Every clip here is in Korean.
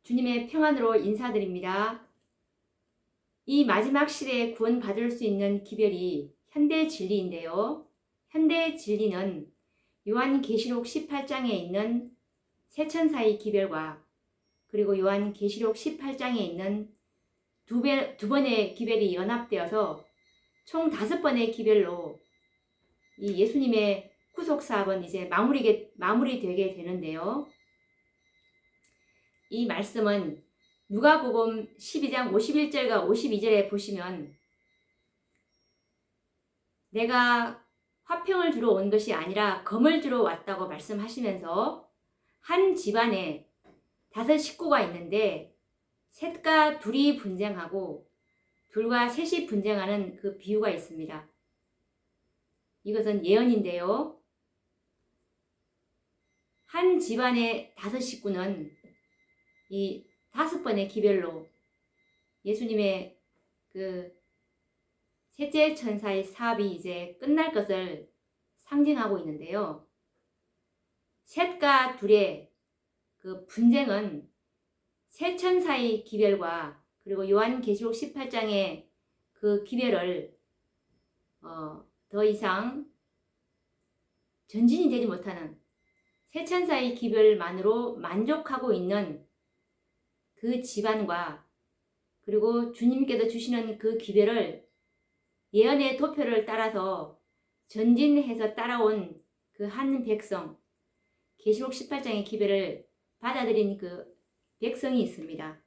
주님의 평안으로 인사드립니다. 이 마지막 시대에 구원받을 수 있는 기별이 현대 진리인데요. 현대 진리는 요한계시록 18장에 있는 세천사의 기별과 그리고 요한계시록 18장에 있는 두 번의 기별이 연합되어서 총 5번의 기별로 이 예수님의 구속사업은 이제 마무리되게 되는데요. 이 말씀은 누가복음 12장 51절과 52절에 보시면 내가 화평을 주러 온 것이 아니라 검을 주러 왔다고 말씀하시면서 한 집안에 5 식구가 있는데 셋과 둘이 분쟁하고 둘과 셋이 분쟁하는 그 비유가 있습니다. 이것은 예언인데요. 한 집안의 5 식구는 이 5번의 기별로 예수님의 그 셋째 천사의 사업이 이제 끝날 것을 상징하고 있는데요. 셋과 둘의 그 분쟁은 세 천사의 기별과 그리고 요한계시록 18장의 그 기별을 더 이상 전진이 되지 못하는 세 천사의 기별만으로 만족하고 있는 그 집안과 그리고 주님께서 주시는 그 기별을 예언의 도표를 따라서 전진해서 따라온 그 한 백성, 계시록 18장의 기별을 받아들인 그 백성이 있습니다.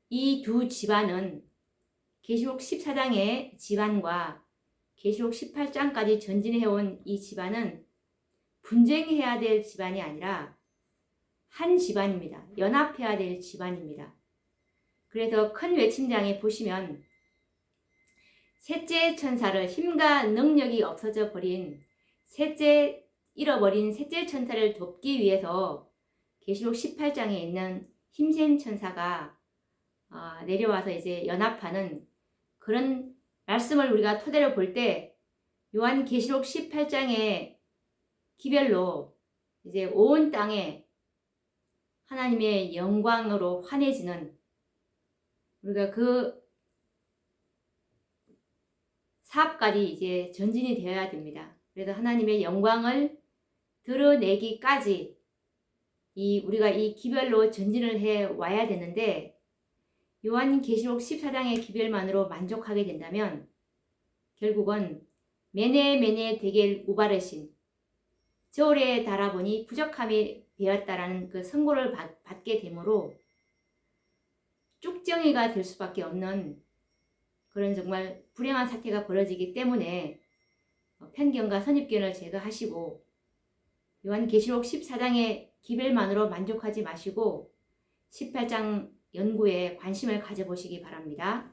이 두 집안은 계시록 14장의 집안과 계시록 18장까지 전진해온 이 집안은 분쟁해야 될 집안이 아니라 한 집안입니다. 연합해야 될 집안입니다. 그래서 큰 외침장에 보시면 셋째 천사를 힘과 능력이 없어져 버린 잃어버린 셋째 천사를 돕기 위해서 계시록 18장에 있는 힘센 천사가 내려와서 이제 연합하는 그런 말씀을 우리가 토대로 볼 때 요한계시록 18장의 기별로 이제 온 땅에 하나님의 영광으로 환해지는 우리가 그 사업까지 이제 전진이 되어야 됩니다. 그래서 하나님의 영광을 드러내기까지 우리가 이 기별로 전진을 해 와야 되는데 요한계시록 14장의 기별만으로 만족하게 된다면 결국은 메네 데겔 우바르신 저울에 달아보니 부족함이 되었다라는 그 선고를 받게 되므로 쭉정이가 될 수밖에 없는 그런 정말 불행한 사태가 벌어지기 때문에 편견과 선입견을 제거하시고 요한계시록 14장의 기별만으로 만족하지 마시고 18장 연구에 관심을 가져보시기 바랍니다.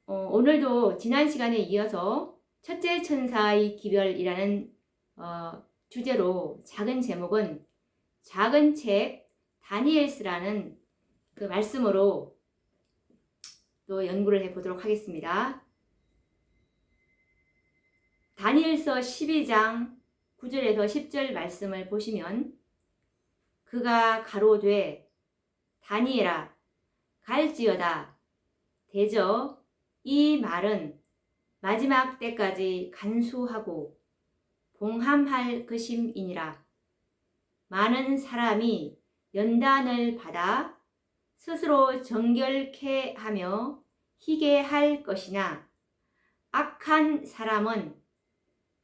오늘도 지난 시간에 이어서 첫째 천사의 기별이라는 주제로 작은 제목은 작은 책 다니엘서라는 그 말씀으로 또 연구를 해보도록 하겠습니다. 다니엘서 12장 9절에서 10절 말씀을 보시면 그가 가로되 다니엘아 갈지어다 대저 이 말은 마지막 때까지 간수하고 봉함할 것임이니라. 많은 사람이 연단을 받아 스스로 정결케 하며 희게 할 것이나 악한 사람은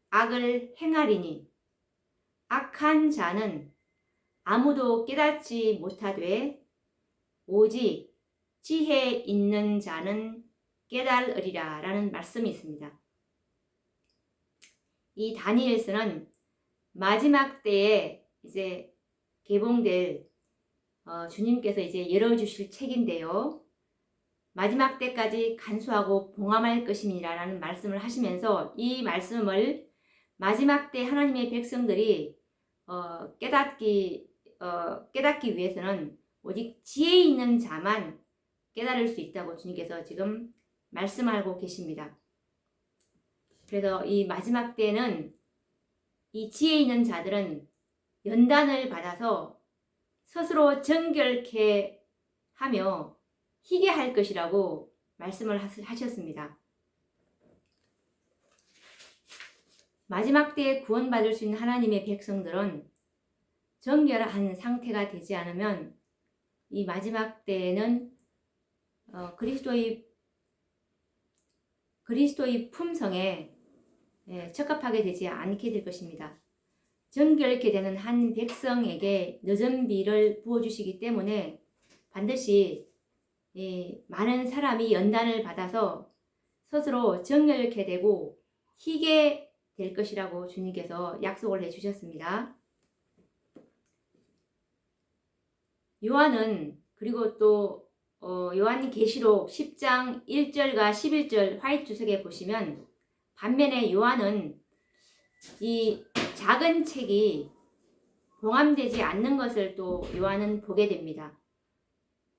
악을 행하리니 악한 자는 아무도 깨닫지 못하되 오직 지혜 있는 자는 깨달으리라 라는 말씀이 있습니다. 이 다니엘서는 마지막 때에 이제 개봉될 주님께서 이제 열어주실 책인데요. 마지막 때까지 간수하고 봉함할 것임이라 라는 말씀을 하시면서 이 말씀을 마지막 때 하나님의 백성들이 깨닫기 위해서는 오직 지혜 있는 자만 깨달을 수 있다고 주님께서 지금 말씀하고 계십니다. 그래서 이 마지막 때는 이 지혜 있는 자들은 연단을 받아서 스스로 정결케 하며 희게 할 것이라고 말씀을 하셨습니다. 마지막 때에 구원받을 수 있는 하나님의 백성들은 정결한 상태가 되지 않으면 이 마지막 때에는 그리스도의 품성에 적합하게 되지 않게 될 것입니다. 정결케 되는 한 백성에게 늦은 비를 부어주시기 때문에 반드시 많은 사람이 연단을 받아서 스스로 정결케 되고 희게 될 것이라고 주님께서 약속을 해주셨습니다. 요한은 그리고 또 요한계시록 10장 1절과 11절 화이트 주석에 보시면 반면에 요한은 이 작은 책이 봉함되지 않는 것을 또 요한은 보게 됩니다.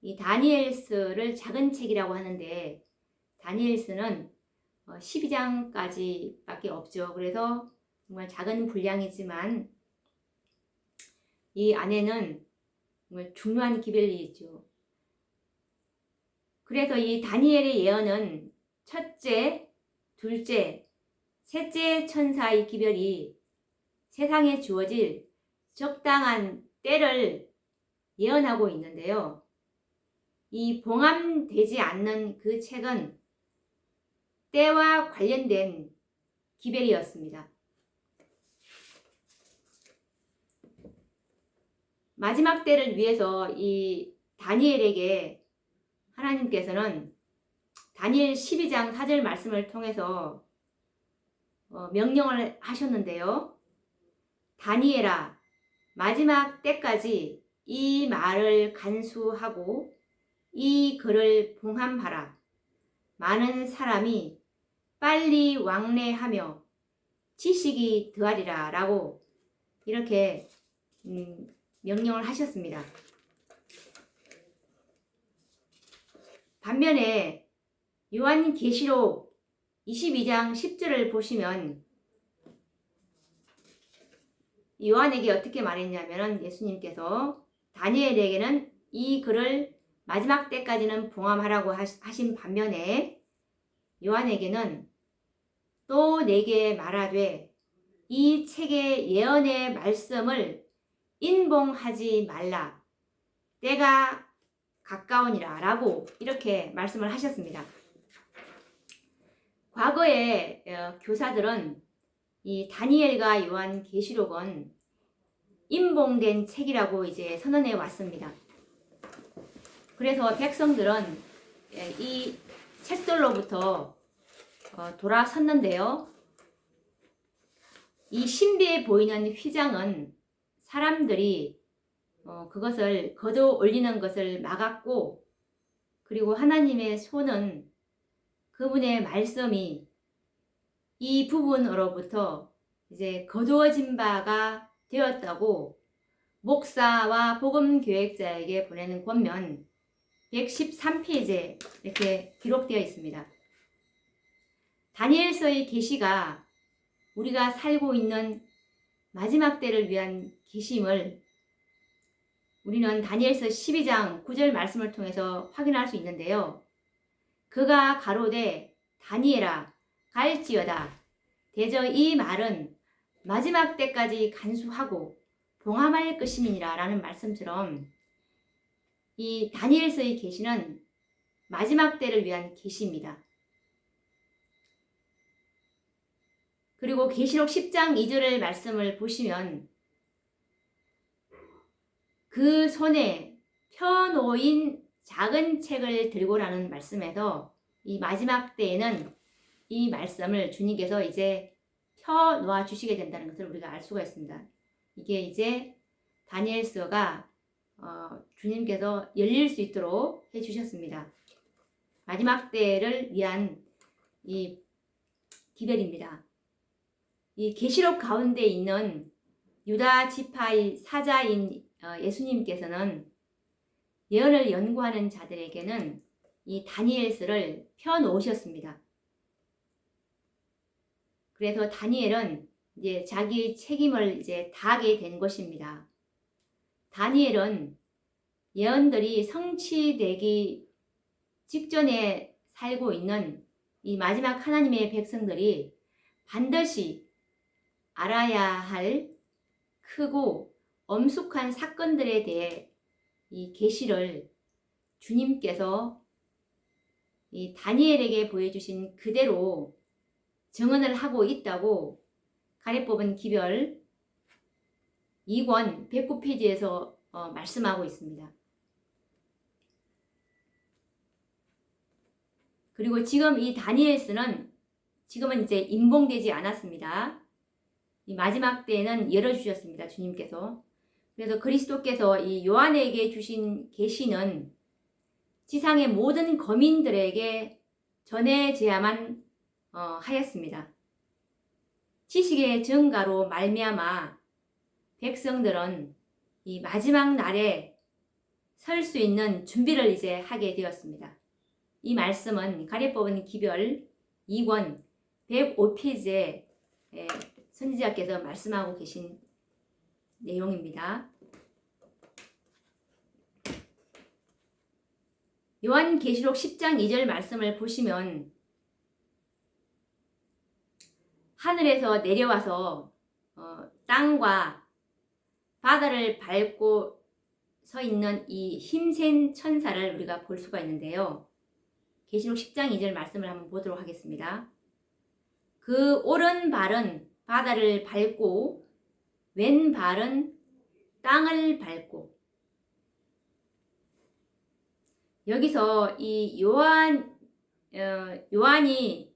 이 다니엘서를 작은 책이라고 하는데 다니엘서는 12장까지 밖에 없죠. 그래서 정말 작은 분량이지만 이 안에는 정말 중요한 기별이 있죠. 그래서 이 다니엘의 예언은 첫째, 둘째, 셋째 천사의 기별이 세상에 주어질 적당한 때를 예언하고 있는데요. 이 봉함되지 않는 그 책은 때와 관련된 기별이었습니다. 마지막 때를 위해서 이 다니엘에게 하나님께서는 다니엘 12장 4절 말씀을 통해서 명령을 하셨는데요. 다니엘아, 마지막 때까지 이 말을 간수하고 이 글을 봉함하라. 많은 사람이 빨리 왕래하며 지식이 더하리라 라고 이렇게 명령을 하셨습니다. 반면에 요한계시록 22장 10절을 보시면 요한에게 어떻게 말했냐면 예수님께서 다니엘에게는 이 글을 마지막 때까지는 봉함하라고 하신 반면에 요한에게는 또 내게 말하되 이 책의 예언의 말씀을 인봉하지 말라. 때가 가까우니라 라고 이렇게 말씀을 하셨습니다. 과거에 교사들은 이 다니엘과 요한계시록은 인봉된 책이라고 이제 선언해 왔습니다. 그래서 백성들은 이 책들로부터 돌아섰는데요. 이 신비해 보이는 휘장은 사람들이 그것을 거둬 올리는 것을 막았고, 그리고 하나님의 손은 그분의 말씀이 이 부분으로부터 이제 거두어진 바가 되었다고 목사와 복음 교획자에게 보내는 권면 113페이지에 이렇게 기록되어 있습니다. 다니엘서의 계시가 우리가 살고 있는 마지막 때를 위한 계심을 우리는 다니엘서 12장 9절 말씀을 통해서 확인할 수 있는데요. 그가 가로되 다니엘아 갈지어다. 대저 이 말은 마지막 때까지 간수하고 봉함할 것임이니라 라는 말씀처럼 이 다니엘서의 계시는 마지막 때를 위한 계시입니다. 그리고 계시록 10장 2절의 말씀을 보시면 그 손에 펴놓인 작은 책을 들고라는 말씀에서 이 마지막 때에는 이 말씀을 주님께서 이제 펴놓아 주시게 된다는 것을 우리가 알 수가 있습니다. 이게 이제 다니엘서가 주님께서 열릴 수 있도록 해주셨습니다. 마지막 때를 위한 이 기별입니다. 이 계시록 가운데 있는 유다 지파의 사자인 예수님께서는 예언을 연구하는 자들에게는 이 다니엘서를 펴놓으셨습니다. 그래서 다니엘은 이제 자기 책임을 이제 다하게 된 것입니다. 다니엘은 예언들이 성취되기 직전에 살고 있는 이 마지막 하나님의 백성들이 반드시 알아야 할 크고 엄숙한 사건들에 대해 이 계시를 주님께서 이 다니엘에게 보여주신 그대로 증언을 하고 있다고 가래뽑은 기별 2권 109페이지에서 말씀하고 있습니다. 그리고 지금 이 다니엘서는 지금은 이제 임봉되지 않았습니다. 이 마지막 때에는 열어주셨습니다. 주님께서. 그래서 그리스도께서 이 요한에게 주신 계시는 지상의 모든 거민들에게 전해져야만 하였습니다. 지식의 증가로 말미암아 백성들은 이 마지막 날에 설 수 있는 준비를 이제 하게 되었습니다. 이 말씀은 가래뽑은 기별 2권 105페이지에 선지자께서 말씀하고 계신 내용입니다. 요한계시록 10장 2절 말씀을 보시면 하늘에서 내려와서 땅과 바다를 밟고 서 있는 이 힘센 천사를 우리가 볼 수가 있는데요. 계시록 10장 2절 말씀을 한번 보도록 하겠습니다. 그 오른발은 바다를 밟고 왼발은 땅을 밟고. 여기서 이 요한이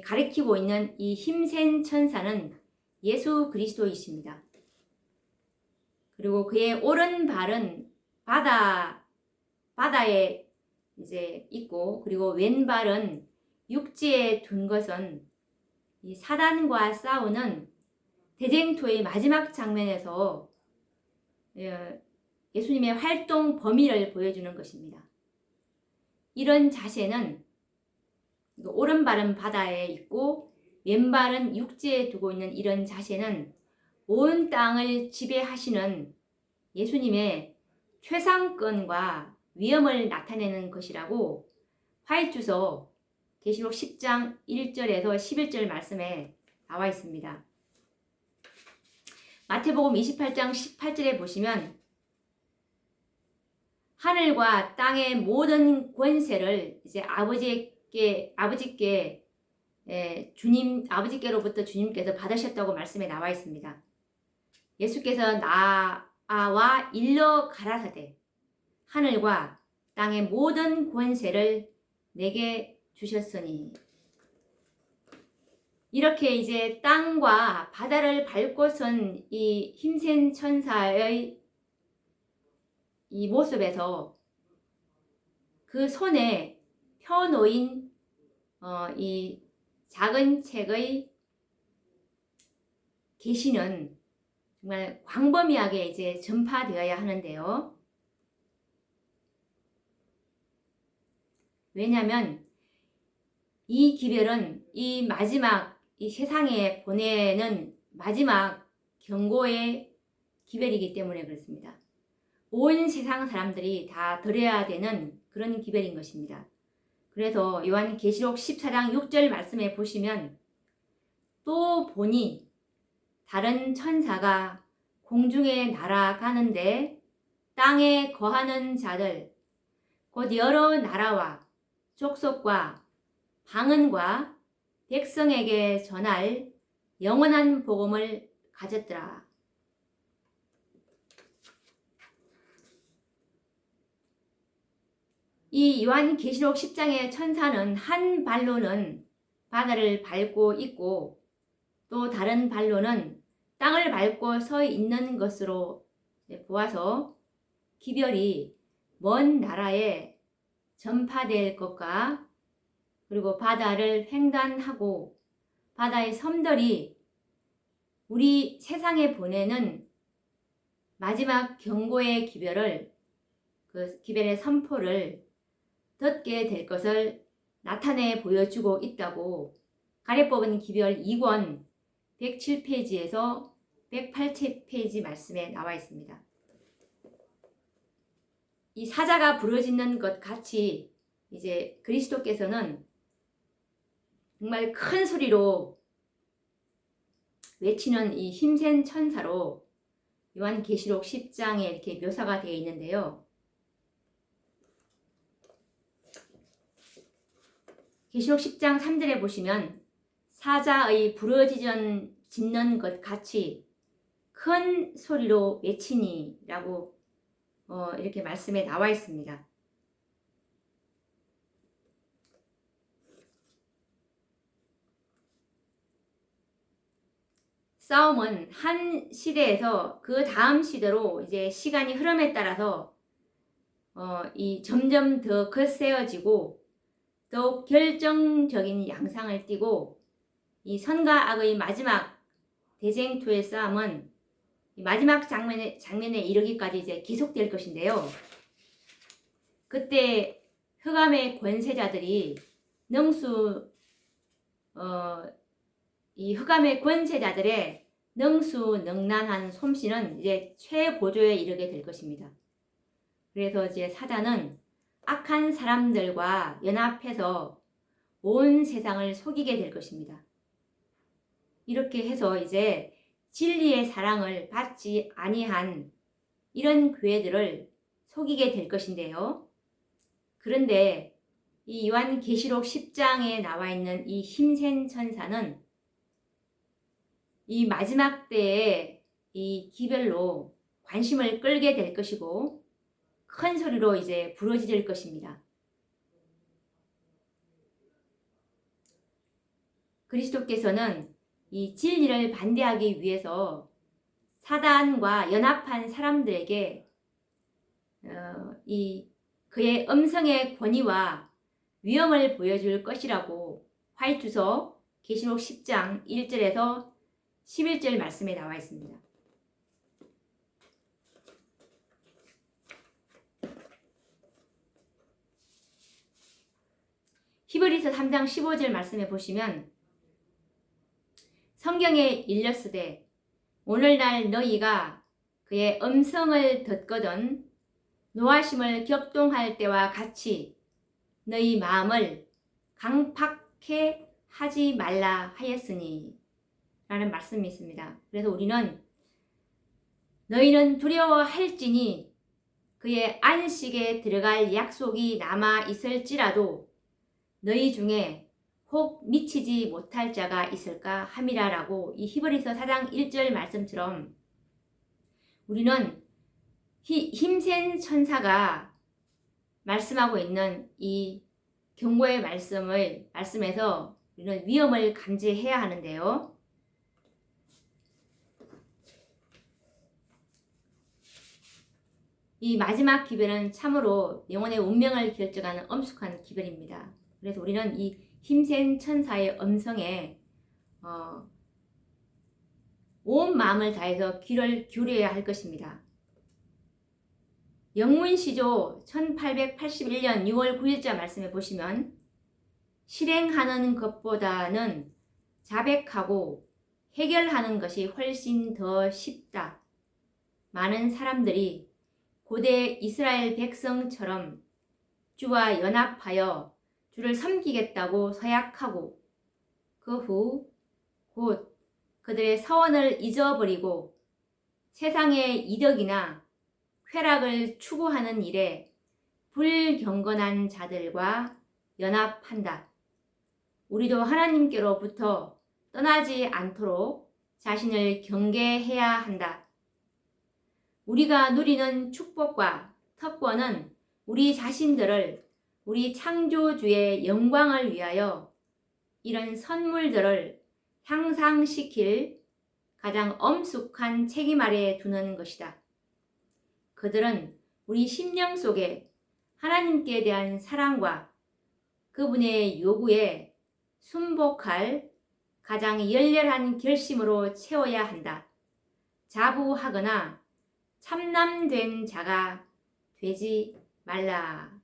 가리키고 있는 이 힘센 천사는 예수 그리스도이십니다. 그리고 그의 오른발은 바다에 이제 있고, 그리고 왼발은 육지에 둔 것은 이 사단과 싸우는 대쟁투의 마지막 장면에서 예수님의 활동 범위를 보여주는 것입니다. 이런 자세는 오른발은 바다에 있고 왼발은 육지에 두고 있는 이런 자세는 온 땅을 지배하시는 예수님의 최상권과 위엄을 나타내는 것이라고 화이트서 계시록 10장 1절에서 11절 말씀에 나와 있습니다. 마태복음 28장 18절에 보시면 하늘과 땅의 모든 권세를 이제 아버지께로부터 주님께서 받으셨다고 말씀에 나와 있습니다. 예수께서 나와 일러 가라사대 하늘과 땅의 모든 권세를 내게 주셨으니. 이렇게 이제 땅과 바다를 밟고 선 이 힘센 천사의 이 모습에서 그 손에 펴놓인 이 작은 책의 계시는 정말 광범위하게 이제 전파되어야 하는데요. 왜냐하면 이 기별은 이 마지막 이 세상에 보내는 마지막 경고의 기별이기 때문에 그렇습니다. 온 세상 사람들이 다 들어야 되는 그런 기별인 것입니다. 그래서 요한계시록 14장 6절 말씀에 보시면 또 보니 다른 천사가 공중에 날아가는데 땅에 거하는 자들 곧 여러 나라와 족속과 방언과 백성에게 전할 영원한 복음을 가졌더라. 이 요한계시록 10장의 천사는 한 발로는 바다를 밟고 있고 또 다른 발로는 땅을 밟고 서 있는 것으로 보아서 기별이 먼 나라에 전파될 것과 그리고 바다를 횡단하고 바다의 섬들이 우리 세상에 보내는 마지막 경고의 기별을 그 기별의 선포를 듣게 될 것을 나타내 보여주고 있다고 가래뽑은 기별 2권 107페이지에서 108페이지 말씀에 나와 있습니다. 이 사자가 부르짖는 것 같이 이제 그리스도께서는 정말 큰 소리로 외치는 이 힘센 천사로 요한계시록 10장에 이렇게 묘사가 되어 있는데요. 계시록 10장 3절에 보시면 사자의 부르짖는 것 같이 큰 소리로 외치니 라고 이렇게 말씀에 나와 있습니다. 싸움은 한 시대에서 그 다음 시대로 이제 시간이 흐름에 따라서 이 점점 더 거세어지고 더욱 결정적인 양상을 띠고 이 선과 악의 마지막 대쟁투의 싸움은 마지막 장면에 이르기까지 이제 계속될 것인데요. 그때 흑암의 권세자들이 이 흑암의 권세자들의 능수능란한 솜씨는 이제 최고조에 이르게 될 것입니다. 그래서 이제 사단은 악한 사람들과 연합해서 온 세상을 속이게 될 것입니다. 이렇게 해서 이제 진리의 사랑을 받지 아니한 이런 교회들을 속이게 될 것인데요. 그런데 이 요한계시록 10장에 나와 있는 이 힘센 천사는 이 마지막 때에 이 기별로 관심을 끌게 될 것이고 큰 소리로 이제 부르짖을 것입니다. 그리스도께서는 이 진리를 반대하기 위해서 사단과 연합한 사람들에게 이 그의 음성의 권위와 위엄을 보여줄 것이라고 화이트서 계시록 10장 1절에서 11절 말씀에 나와 있습니다. 히브리서 3장 15절 말씀에 보시면 성경에 일렀으되 오늘날 너희가 그의 음성을 듣거든 노하심을 격동할 때와 같이 너희 마음을 강팍해 하지 말라 하였으니 라는 말씀이 있습니다. 그래서 우리는 너희는 두려워할지니 그의 안식에 들어갈 약속이 남아 있을지라도 너희 중에 혹 미치지 못할 자가 있을까 함이라 라고 이 히브리서 4장 1절 말씀처럼 우리는 힘센 천사가 말씀하고 있는 이 경고의 말씀에서 우리는 위험을 감지해야 하는데요. 이 마지막 기별은 참으로 영혼의 운명을 결정하는 엄숙한 기별입니다. 그래서 우리는 이 힘센 천사의 음성에 온 마음을 다해서 귀를 기울여야 할 것입니다. 영문시조 1881년 6월 9일자 말씀에 보시면 실행하는 것보다는 자백하고 해결하는 것이 훨씬 더 쉽다. 많은 사람들이 고대 이스라엘 백성처럼 주와 연합하여 주를 섬기겠다고 서약하고 그 후 곧 그들의 서원을 잊어버리고 세상의 이덕이나 쾌락을 추구하는 일에 불경건한 자들과 연합한다. 우리도 하나님께로부터 떠나지 않도록 자신을 경계해야 한다. 우리가 누리는 축복과 특권은 우리 자신들을 우리 창조주의 영광을 위하여 이런 선물들을 향상시킬 가장 엄숙한 책임 아래에 두는 것이다. 그들은 우리 심령 속에 하나님께 대한 사랑과 그분의 요구에 순복할 가장 열렬한 결심으로 채워야 한다. 자부하거나 참남된 자가 되지 말라.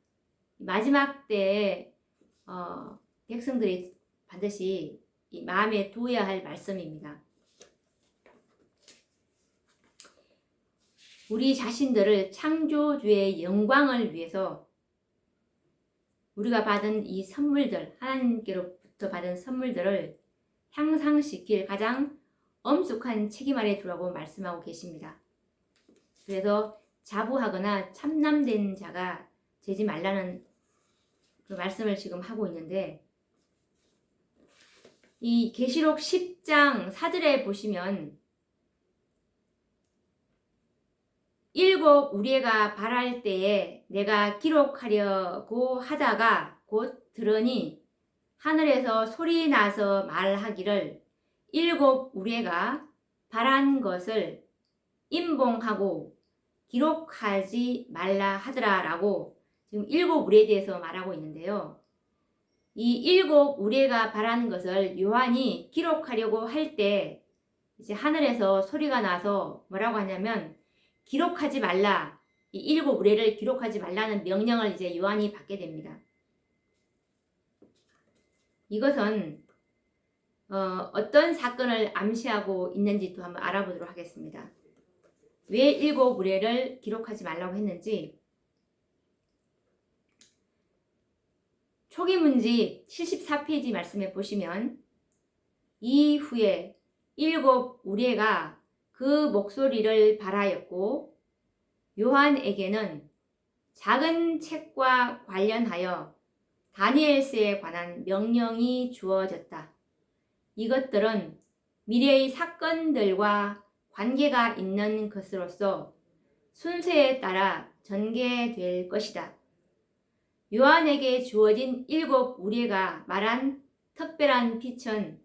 마지막 때에 백성들이 반드시 이 마음에 두어야 할 말씀입니다. 우리 자신들을 창조주의 영광을 위해서 우리가 받은 이 선물들, 하나님께로부터 받은 선물들을 향상시킬 가장 엄숙한 책임 아래 두라고 말씀하고 계십니다. 그래서 자부하거나 참남된 자가 되지 말라는 그 말씀을 지금 하고 있는데, 이 계시록 10장 4절에 보시면 일곱 우리가 발할 때에 내가 기록하려고 하다가 곧 들으니 하늘에서 소리 나서 말하기를 일곱 우레가 발한 것을 임봉하고 기록하지 말라 하더라 라고 지금 일곱 우레에 대해서 말하고 있는데요. 이 일곱 우레가 발한 것을 요한이 기록하려고 할 때 이제 하늘에서 소리가 나서 뭐라고 하냐면 기록하지 말라, 이 일곱 우레를 기록하지 말라는 명령을 이제 요한이 받게 됩니다. 이것은 어떤 사건을 암시하고 있는지도 한번 알아보도록 하겠습니다. 왜 일곱 우레를 기록하지 말라고 했는지, 초기문집 74페이지 말씀에 보시면 이후에 일곱 우레가 그 목소리를 발하였고 요한에게는 작은 책과 관련하여 다니엘서에 관한 명령이 주어졌다. 이것들은 미래의 사건들과 관계가 있는 것으로서 순서에 따라 전개될 것이다. 요한에게 주어진 일곱 우레가 말한 특별한 빛은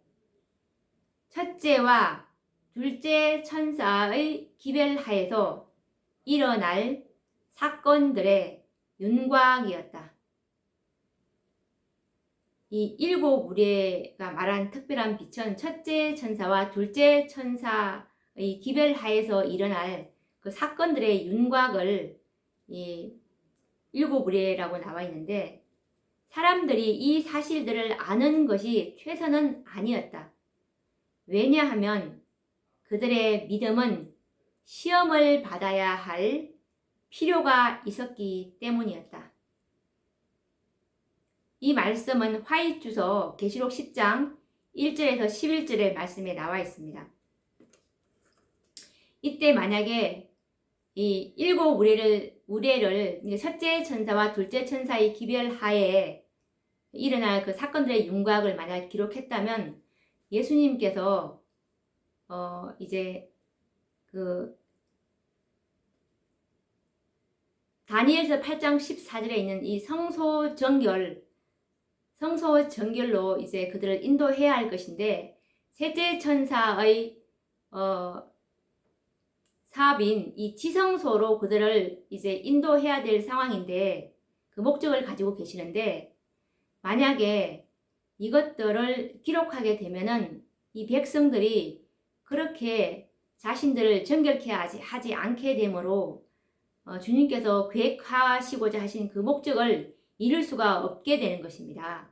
첫째와 둘째 천사의 기별하에서 일어날 사건들의 윤곽이었다. 이 일곱 우레가 말한 특별한 빛은 첫째 천사와 둘째 천사의 기별하에서 일어날 그 사건들의 윤곽을 이 일곱 우레라고 나와 있는데, 사람들이 이 사실들을 아는 것이 최선은 아니었다. 왜냐하면 그들의 믿음은 시험을 받아야 할 필요가 있었기 때문이었다. 이 말씀은 화이트주서 계시록 10장 1절에서 11절의 말씀에 나와 있습니다. 이때 만약에 이 일곱 우레를 첫째 천사와 둘째 천사의 기별하에 일어날 그 사건들의 윤곽을 만약 기록했다면 예수님께서 이제 그 다니엘서 8장 14절에 있는 이 성소 정결로 이제 그들을 인도해야 할 것인데, 셋째 천사의 사업인 이 지성소로 그들을 이제 인도해야 될 상황인데, 그 목적을 가지고 계시는데, 만약에 이것들을 기록하게 되면은 이 백성들이 그렇게 자신들을 정결케 하지 않게 되므로 주님께서 계획하시고자 하신 그 목적을 이룰 수가 없게 되는 것입니다.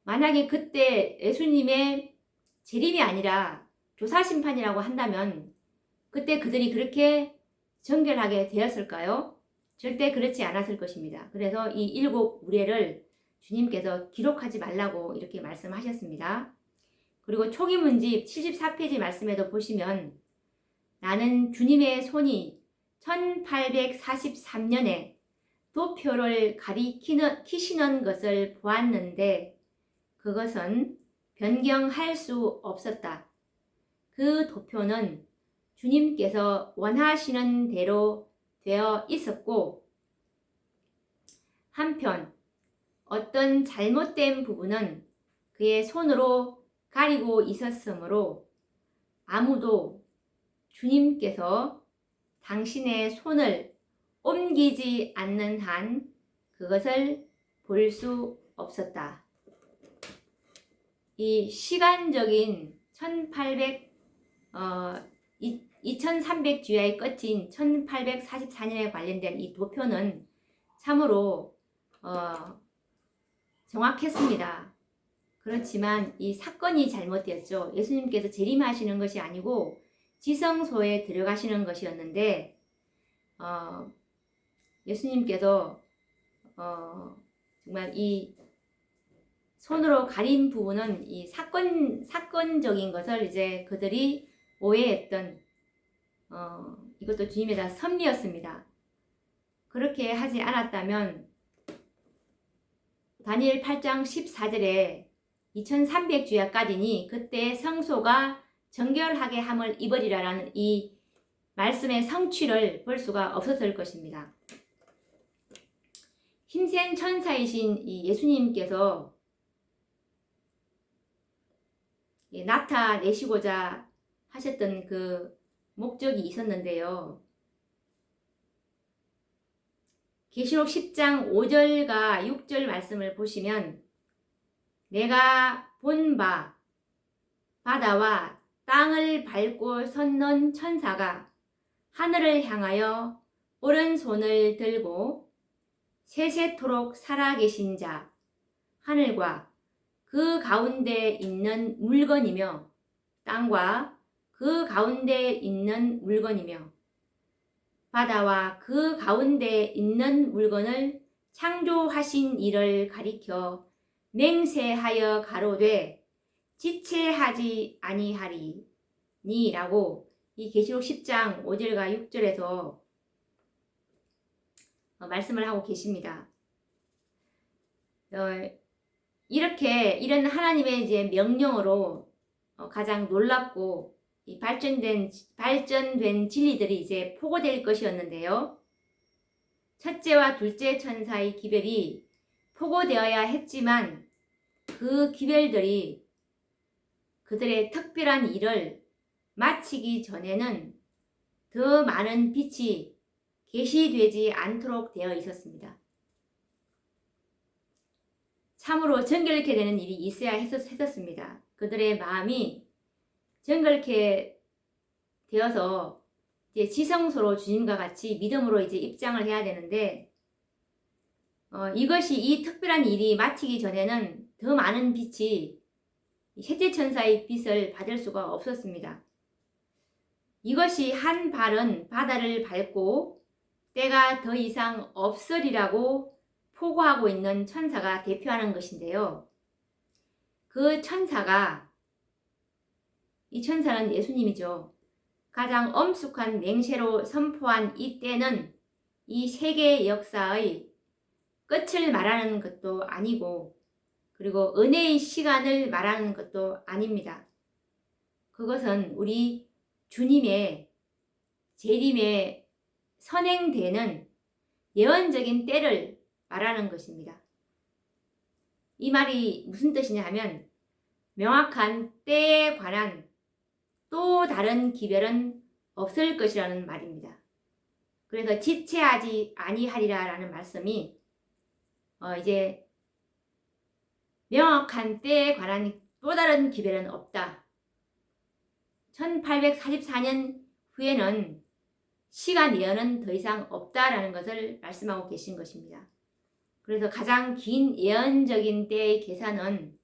만약에 그때 예수님의 재림이 아니라 조사심판이라고 한다면 그때 그들이 그렇게 정결하게 되었을까요? 절대 그렇지 않았을 것입니다. 그래서 이 일곱 우레를 주님께서 기록하지 말라고 이렇게 말씀하셨습니다. 그리고 초기문집 74페이지 말씀에도 보시면 나는 주님의 손이 1843년에 도표를 가리키시는 것을 보았는데 그것은 변경할 수 없었다. 그 도표는 주님께서 원하시는 대로 되어 있었고, 한편 어떤 잘못된 부분은 그의 손으로 가리고 있었으므로 아무도 주님께서 당신의 손을 옮기지 않는 한 그것을 볼 수 없었다. 이 시간적인 2300주야의 끝인 1844년에 관련된 이 도표는 참으로 정확했습니다. 그렇지만 이 사건이 잘못되었죠. 예수님께서 재림하시는 것이 아니고 지성소에 들어가시는 것이었는데 예수님께서 정말 이 손으로 가린 부분은 이 사건적인 것을 이제 그들이 오해했던 이것도 주님의 다 섭리였습니다. 그렇게 하지 않았다면 다니엘 8장 14절에 2300주야까지니 그때 성소가 정결하게 함을 입으리라라는 이 말씀의 성취를 볼 수가 없었을 것입니다. 힘센 천사이신 이 예수님께서 나타내시고자 하셨던 그 목적이 있었는데요. 계시록 10장 5절과 6절 말씀을 보시면 내가 본 바 바다와 땅을 밟고 섰는 천사가 하늘을 향하여 오른손을 들고 세세토록 살아계신 자 하늘과 그 가운데 있는 물건이며 땅과 그 가운데 있는 물건이며 바다와 그 가운데 있는 물건을 창조하신 이를 가리켜 맹세하여 가로되 지체하지 아니하리니 라고 이 계시록 10장 5절과 6절에서 말씀을 하고 계십니다. 이런 하나님의 이제 명령으로 가장 놀랍고 이 발전된 진리들이 이제 포고될 것이었는데요. 첫째와 둘째 천사의 기별이 포고되어야 했지만 그 기별들이 그들의 특별한 일을 마치기 전에는 더 많은 빛이 계시되지 않도록 되어 있었습니다. 참으로 정결케 되는 일이 있어야 했었습니다. 그들의 마음이 정결케 되어서 이제 지성소로 주님과 같이 믿음으로 이제 입장을 해야 되는데 이것이 이 특별한 일이 마치기 전에는 더 많은 빛이 셋째 천사의 빛을 받을 수가 없었습니다. 이것이 한 발은 바다를 밟고 때가 더 이상 없으리라고 포고하고 있는 천사가 대표하는 것인데요. 그 천사가 이 천사는 예수님이죠. 가장 엄숙한 맹세로 선포한 이 때는 이 세계 역사의 끝을 말하는 것도 아니고 그리고 은혜의 시간을 말하는 것도 아닙니다. 그것은 우리 주님의 재림에 선행되는 예언적인 때를 말하는 것입니다. 이 말이 무슨 뜻이냐 하면 명확한 때에 관한 또 다른 기별은 없을 것이라는 말입니다. 그래서 지체하지 아니하리라 라는 말씀이 이제 명확한 때에 관한 또 다른 기별은 없다. 1844년 후에는 시간 예언은 더 이상 없다라는 것을 말씀하고 계신 것입니다. 그래서 가장 긴 예언적인 때의 계산은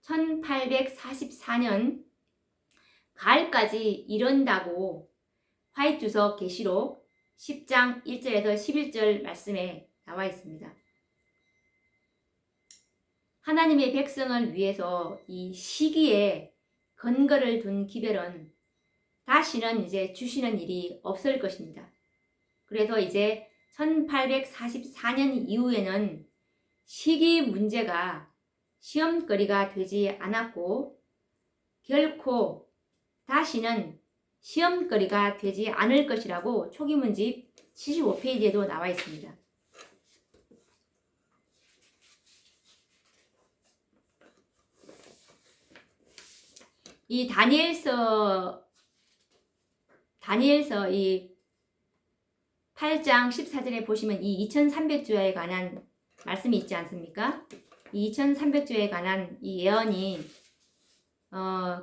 1844년 가을까지 이른다고 화이트주석 계시록 10장 1절에서 11절 말씀에 나와 있습니다. 하나님의 백성을 위해서 이 시기에 근거를 둔 기별은 다시는 이제 주시는 일이 없을 것입니다. 그래서 이제 1844년 이후에는 시기 문제가 시험거리가 되지 않았고 결코 다시는 시험거리가 되지 않을 것이라고 초기문집 75페이지에도 나와 있습니다. 이 다니엘서 이 8장 14절에 보시면 이 2300주야에 관한 말씀이 있지 않습니까? 이 2300주야에 관한 이 예언이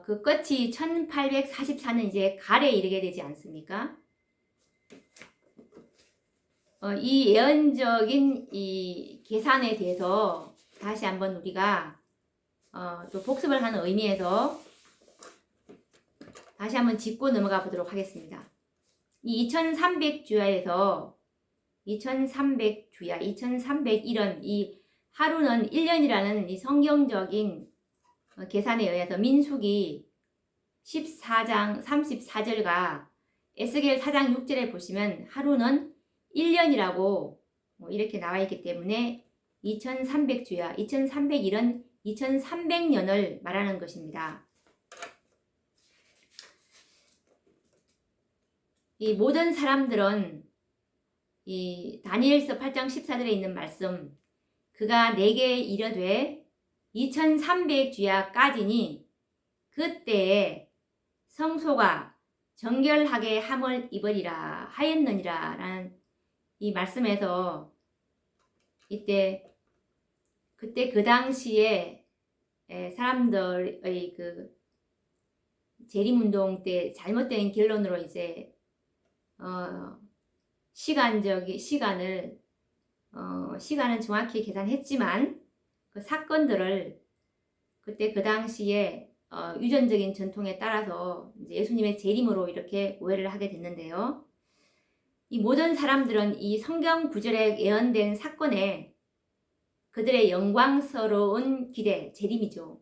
그 끝이 1844년 이제 가을에 이르게 되지 않습니까? 이 예언적인 이 계산에 대해서 다시 한번 우리가 또 복습을 하는 의미에서 다시 한번 짚고 넘어가 보도록 하겠습니다. 이 2300주야에서 2300주야, 2301은 이 하루는 1년이라는 이 성경적인 계산에 의해서 민수기 14장 34절과 에스겔 4장 6절에 보시면 하루는 1년이라고 이렇게 나와 있기 때문에 2300주야, 2301은 2300년을 말하는 것입니다. 이 모든 사람들은 이 다니엘서 8장 14절에 있는 말씀, 그가 내게 이르되 2300주야까지니 그때에 성소가 정결하게 함을 입으리라 하였느니라 라는 이 말씀에서 그때 그 당시에 사람들의 그 재림운동 때 잘못된 결론으로 이제 시간은 정확히 계산했지만 그 사건들을 그때 그 당시에 유전적인 전통에 따라서 이제 예수님의 재림으로 이렇게 오해를 하게 됐는데요. 이 모든 사람들은 이 성경 구절에 예언된 사건에 그들의 영광스러운 기대, 재림이죠.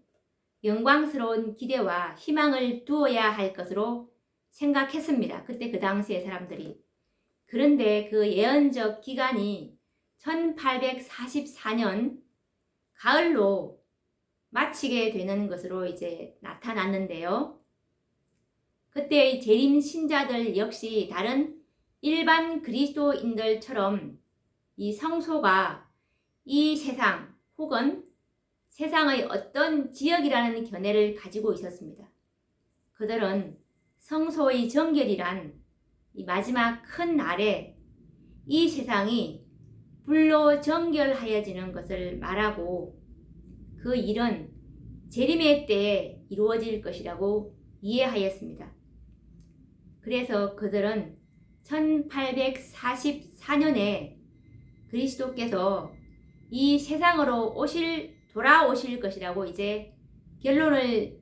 영광스러운 기대와 희망을 두어야 할 것으로 생각했습니다. 그때 그 당시의 사람들이. 그런데 그 예언적 기간이 1844년 가을로 마치게 되는 것으로 이제 나타났는데요. 그때의 재림 신자들 역시 다른 일반 그리스도인들처럼 이 성소가 이 세상 혹은 세상의 어떤 지역이라는 견해를 가지고 있었습니다. 그들은 성소의 정결이란 이 마지막 큰 날에 이 세상이 불로 정결하여지는 것을 말하고 그 일은 재림의 때에 이루어질 것이라고 이해하였습니다. 그래서 그들은 1844년에 그리스도께서 이 세상으로 돌아오실 것이라고 이제 결론을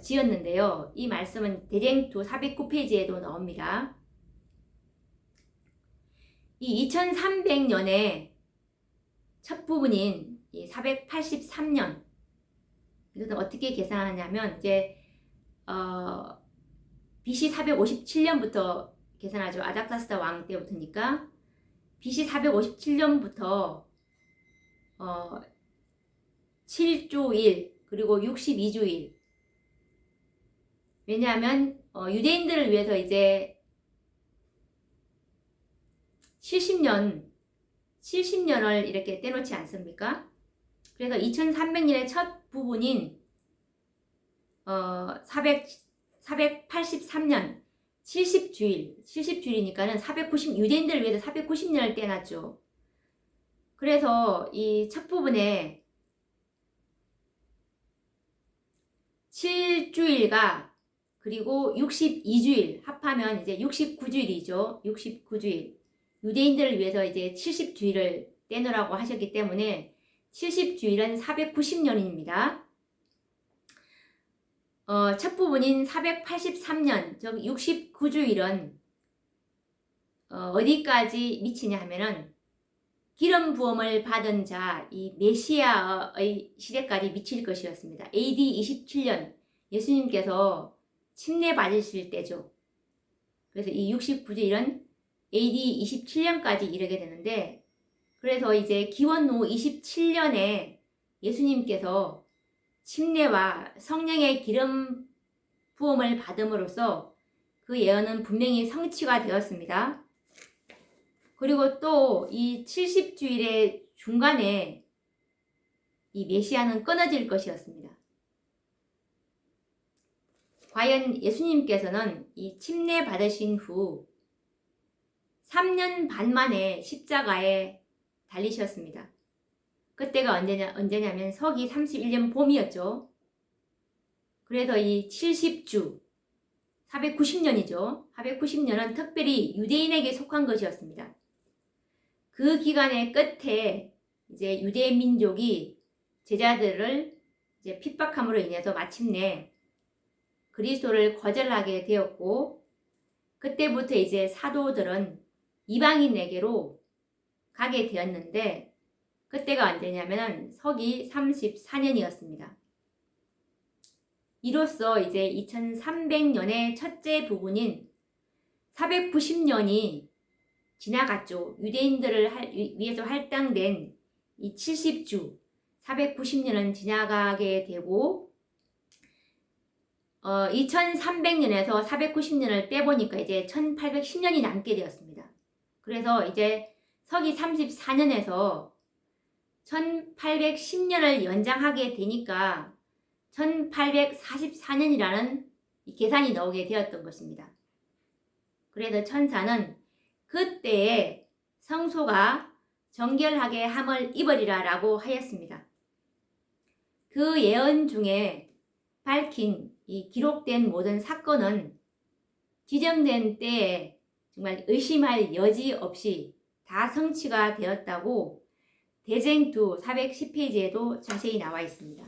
지었는데요. 이 말씀은 대쟁투 409페이지에도 나옵니다. 이 2300년의 첫 부분인 이 483년, 이것은 어떻게 계산하냐면 이제 BC 457년부터 계산하죠. 아닥사스다 왕 때부터니까 BC 457년부터 7주일 그리고 62주일. 왜냐하면 유대인들을 위해서 이제 70년을 이렇게 떼놓지 않습니까? 그래서 2300년의 첫 부분인 483년 70주일이니까는 유대인들을 위해서 490년을 떼놨죠. 그래서 이 첫 부분에 7주일과 그리고 62주일 합하면 이제 69주일이죠. 69주일. 유대인들을 위해서 이제 70주일을 떼놓으라고 하셨기 때문에 70주일은 490년입니다. 첫 부분인 483년, 즉 69주일은 어디까지 미치냐 하면은 기름 부음을 받은 자, 이 메시아의 시대까지 미칠 것이었습니다. AD 27년 예수님께서 침례 받으실 때죠. 그래서 이 69주일은 AD 27년까지 이르게 되는데, 그래서 이제 기원 후 27년에 예수님께서 침례와 성령의 기름 부음을 받음으로써 그 예언은 분명히 성취가 되었습니다. 그리고 또 이 70주일의 중간에 이 메시아는 끊어질 것이었습니다. 과연 예수님께서는 이 침례 받으신 후 3년 반 만에 십자가에 달리셨습니다. 그때가 언제냐면 서기 31년 봄이었죠. 그래서 이 70주, 490년이죠. 490년은 특별히 유대인에게 속한 것이었습니다. 그 기간의 끝에 이제 유대 민족이 제자들을 이제 핍박함으로 인해서 마침내 그리스도를 거절하게 되었고, 그때부터 이제 사도들은 이방인에게로 가게 되었는데, 그때가 언제냐면은 서기 34년이었습니다. 이로써 이제 2300년의 첫째 부분인 490년이 지나갔죠. 유대인들을 위해서 할당된 이 70주 490년은 지나가게 되고, 2300년에서 490년을 빼보니까 이제 1810년이 남게 되었습니다. 그래서 이제 서기 34년에서 1810년을 연장하게 되니까 1844년이라는 계산이 나오게 되었던 것입니다. 그래서 천사는 그때에 성소가 정결하게 함을 입으리라 라고 하였습니다. 그 예언 중에 밝힌 이 기록된 모든 사건은 지정된 때에 정말 의심할 여지 없이 다 성취가 되었다고 대쟁투 410페이지에도 자세히 나와 있습니다.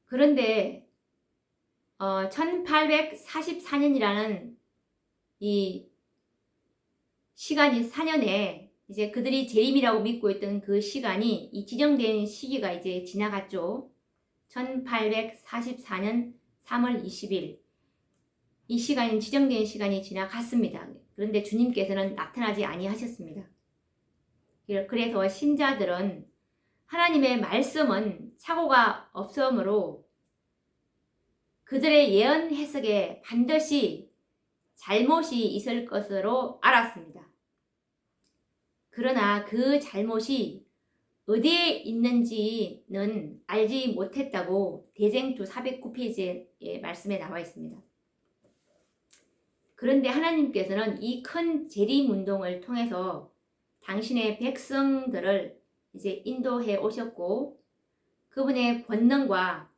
그런데 1844년이라는 이 시간이 4년에 이제 그들이 재림이라고 믿고 있던 그 시간이 이 지정된 시기가 이제 지나갔죠. 1844년 3월 20일 이 시간이 지정된 시간이 지나갔습니다. 그런데 주님께서는 나타나지 아니하셨습니다. 그래서 신자들은 하나님의 말씀은 착오가 없으므로 그들의 예언 해석에 반드시 잘못이 있을 것으로 알았습니다. 그러나 그 잘못이 어디에 있는지는 알지 못했다고 대쟁투 409페이지의 말씀에 나와 있습니다. 그런데 하나님께서는 이 큰 재림운동을 통해서 당신의 백성들을 이제 인도해 오셨고, 그분의 권능과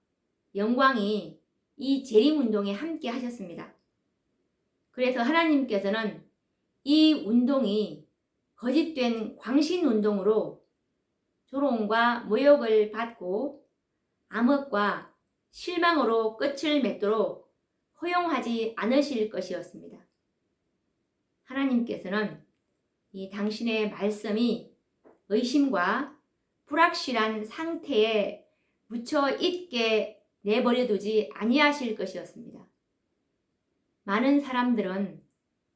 영광이 이 재림운동에 함께 하셨습니다. 그래서 하나님께서는 이 운동이 거짓된 광신운동으로 조롱과 모욕을 받고 암흑과 실망으로 끝을 맺도록 허용하지 않으실 것이었습니다. 하나님께서는 이 당신의 말씀이 의심과 불확실한 상태에 묻혀 있게 내버려두지 아니하실 것이었습니다. 많은 사람들은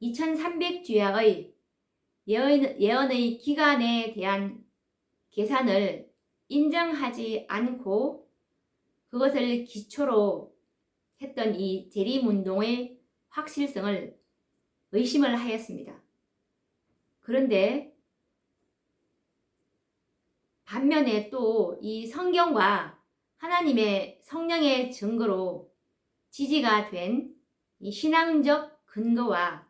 2300주야의 예언의 기간에 대한 계산을 인정하지 않고 그것을 기초로 했던 이 재림운동의 확실성을 의심을 하였습니다. 그런데 반면에 또 이 성경과 하나님의 성령의 증거로 지지가 된 이 신앙적 근거와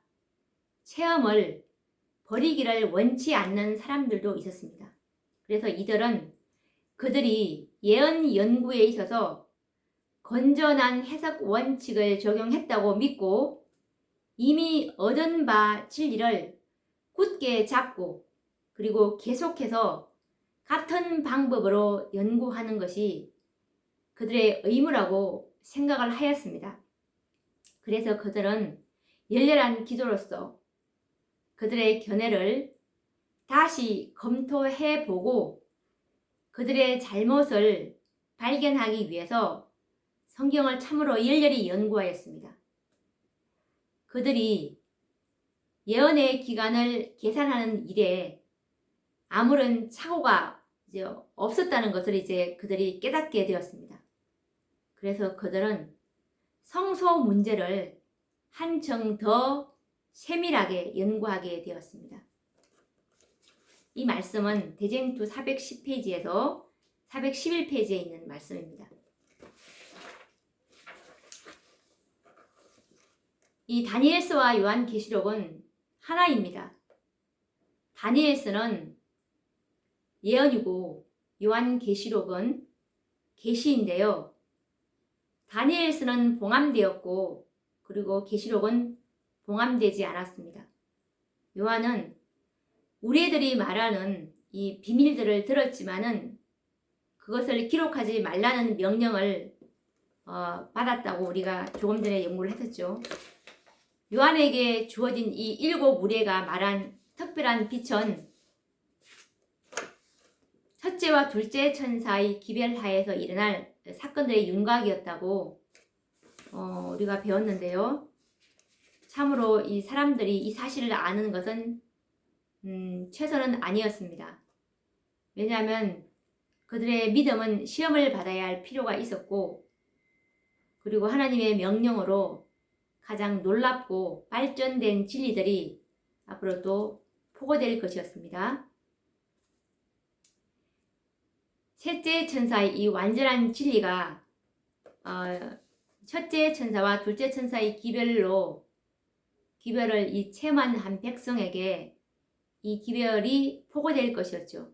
체험을 버리기를 원치 않는 사람들도 있었습니다. 그래서 이들은 그들이 예언 연구에 있어서 건전한 해석 원칙을 적용했다고 믿고 이미 얻은 바 진리를 굳게 잡고 그리고 계속해서 같은 방법으로 연구하는 것이 그들의 의무라고 생각을 하였습니다. 그래서 그들은 열렬한 기도로서 그들의 견해를 다시 검토해 보고 그들의 잘못을 발견하기 위해서 성경을 참으로 열렬히 연구하였습니다. 그들이 예언의 기간을 계산하는 일에 아무런 착오가 이제 없었다는 것을 이제 그들이 깨닫게 되었습니다. 그래서 그들은 성소 문제를 한층 더 세밀하게 연구하게 되었습니다. 이 말씀은 대쟁투 410페이지에서 411페이지에 있는 말씀입니다. 이 다니엘서와 요한계시록은 하나입니다. 다니엘서는 예언이고 요한계시록은 계시인데요. 다니엘서는 봉함되었고 그리고 계시록은 봉함되지 않았습니다. 요한은 우리들이 말하는 이 비밀들을 들었지만은 그것을 기록하지 말라는 명령을 받았다고 우리가 조금 전에 연구를 했었죠. 요한에게 주어진 이 7 무리가 말한 특별한 빛은 첫째와 둘째 천사의 기별하에서 일어날 사건들의 윤곽이었다고 우리가 배웠는데요. 참으로 이 사람들이 이 사실을 아는 것은 최선은 아니었습니다. 왜냐하면 그들의 믿음은 시험을 받아야 할 필요가 있었고, 그리고 하나님의 명령으로 가장 놀랍고 발전된 진리들이 앞으로 또 포고될 것이었습니다. 셋째 천사의 이 완전한 진리가 첫째 천사와 둘째 천사의 기별을 이 체험한 백성에게 이 기별이 포고될 것이었죠.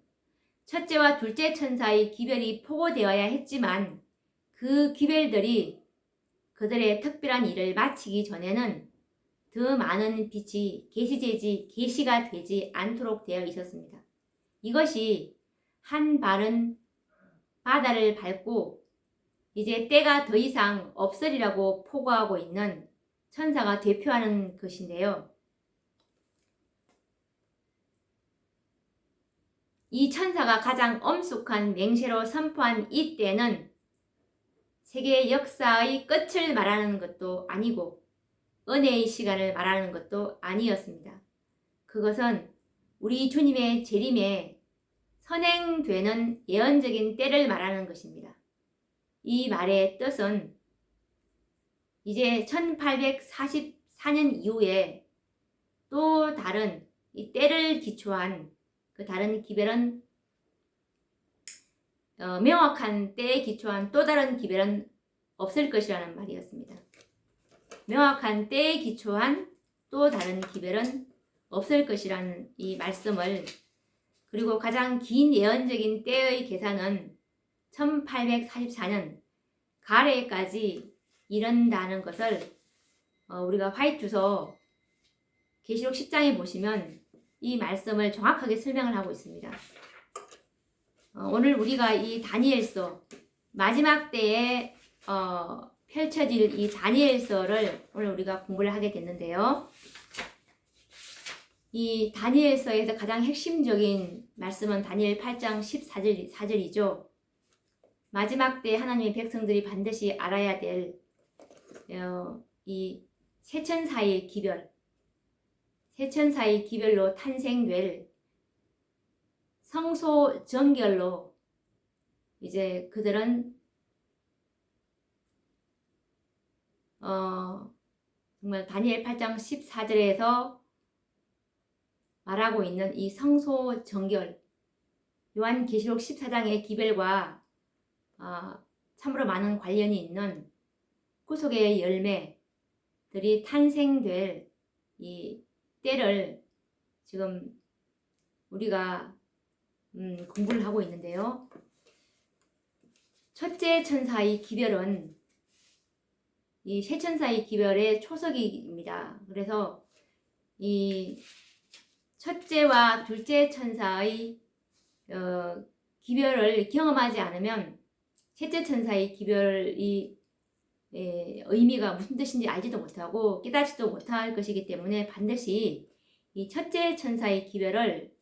첫째와 둘째 천사의 기별이 포고되어야 했지만 그 기별들이 그들의 특별한 일을 마치기 전에는 더 많은 빛이 계시가 되지 않도록 되어 있었습니다. 이것이 한 발은 바다를 밟고 이제 때가 더 이상 없으리라고 포고하고 있는 천사가 대표하는 것인데요. 이 천사가 가장 엄숙한 맹세로 선포한 이 때는 세계 역사의 끝을 말하는 것도 아니고 은혜의 시간을 말하는 것도 아니었습니다. 그것은 우리 주님의 재림에 선행되는 예언적인 때를 말하는 것입니다. 이 말의 뜻은 이제 1844년 이후에 또 다른 이 때를 기초한 그 다른 기별은 명확한 때에 기초한 또 다른 기별은 없을 것이라는 말이었습니다. 명확한 때에 기초한 또 다른 기별은 없을 것이라는 이 말씀을, 그리고 가장 긴 예언적인 때의 계산은 1844년 가래까지 이른다는 것을 우리가 화이트서 계시록 10장에 보시면 이 말씀을 정확하게 설명을 하고 있습니다. 오늘 우리가 이 다니엘서 마지막 때에 펼쳐질 이 다니엘서를 오늘 우리가 공부를 하게 됐는데요. 이 다니엘서에서 가장 핵심적인 말씀은 다니엘 8장 14절이죠. 마지막 때 하나님의 백성들이 반드시 알아야 될 이 세천사의 기별, 세천사의 기별로 탄생될 성소 정결로 이제 그들은 정말 다니엘 8장 14절에서 말하고 있는 이 성소 정결, 요한계시록 14장의 기별과 참으로 많은 관련이 있는 구속의 열매들이 탄생될 이 때를 지금 우리가 공부를 하고 있는데요. 첫째 천사의 기별은 이 세 천사의 기별의 초석입니다. 그래서 이 첫째와 둘째 천사의 기별을 경험하지 않으면 셋째 천사의 기별이 의미가 무슨 뜻인지 알지도 못하고 깨닫지도 못할 것이기 때문에 반드시 이 첫째 천사의 기별을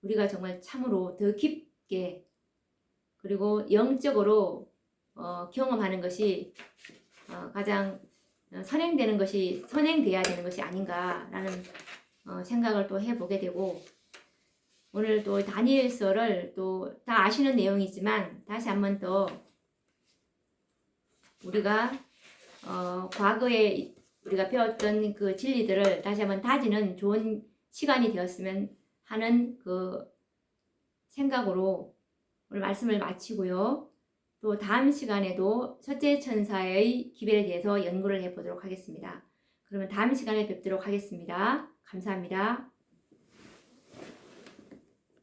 우리가 정말 참으로 더 깊게 그리고 영적으로 경험하는 것이 가장 선행돼야 되는 것이 아닌가라는 생각을 또 해보게 되고, 오늘 또 다니엘서를 또 다 아시는 내용이지만 다시 한번 더 우리가 과거에 우리가 배웠던 그 진리들을 다시 한번 다지는 좋은 시간이 되었으면 하는 그 생각으로 오늘 말씀을 마치고요. 또 다음 시간에도 첫째 천사의 기별에 대해서 연구를 해보도록 하겠습니다. 그러면 다음 시간에 뵙도록 하겠습니다. 감사합니다.